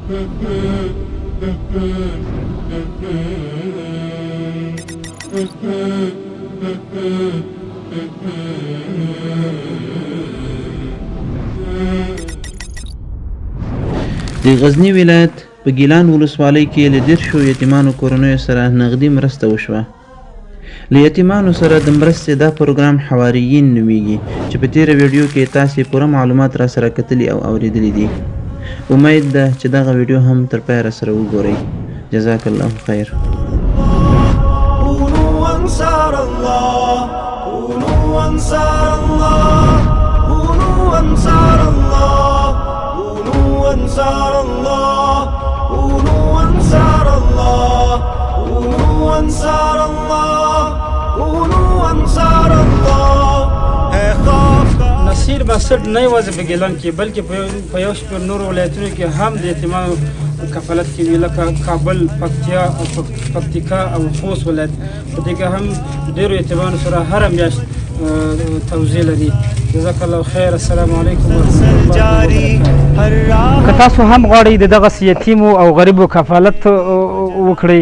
د غزنی ولایت په ګیلان ولسوالۍ کې له 10 یتیمانو کورنیو سره نغدي مرسته وشوه. له یتیمانو سره د مرستې دا پروګرام حواریین نومیږي چې په تیره ویډیو کې تاسې پوره معلومات را سره کتلي او اوریدلي دي. امید ده چې دغه ویډیو هم تر پایه را سره وګورئ. جزاک الله خیر. أنصار الله كونوا أنصار الله كونوا أنصار الله كونوا أنصار الله نصیر بسټ نه یوازې په ګیلان کې بلکې په یو شمېر نورو ولایتونو کې هم د یتیمانو کفالت کوي لکه کابل، پکتیا او پکتیکا او خوست ولایت. په دې کې هم ډېرو یتیمانو سره هره میاشت توزیع لري. جزاک الله خیر. السلام علیکم ورحمۃ الله وبرکاتہ. که تاسو هم غواړئ د دغسې یتیمو او غریبو کفالت وکړئ،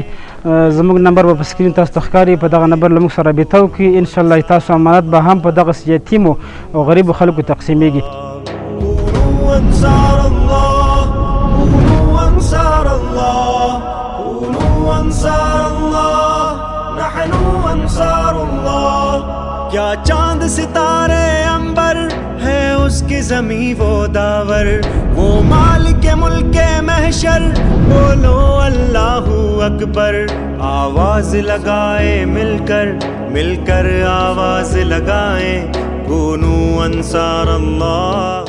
زموږ نمبر به په سکرین تاسو ته ښکاري. په دغه نمبر له موږ سره رابطه وکړئ. انشاءالله تاسو امانت به هم په دغسې یتیمو او غریبو خلکو تقسیمیږي. क्या चांद सितारे अंबर है उसकी ज़मीं वो दावर, वो मालिक मुल्क महशर, बोलो अल्लाहू अकबर। आवाज लगाए मिलकर मिलकर आवाज लगाए, कूनू अंसार अल्लाह।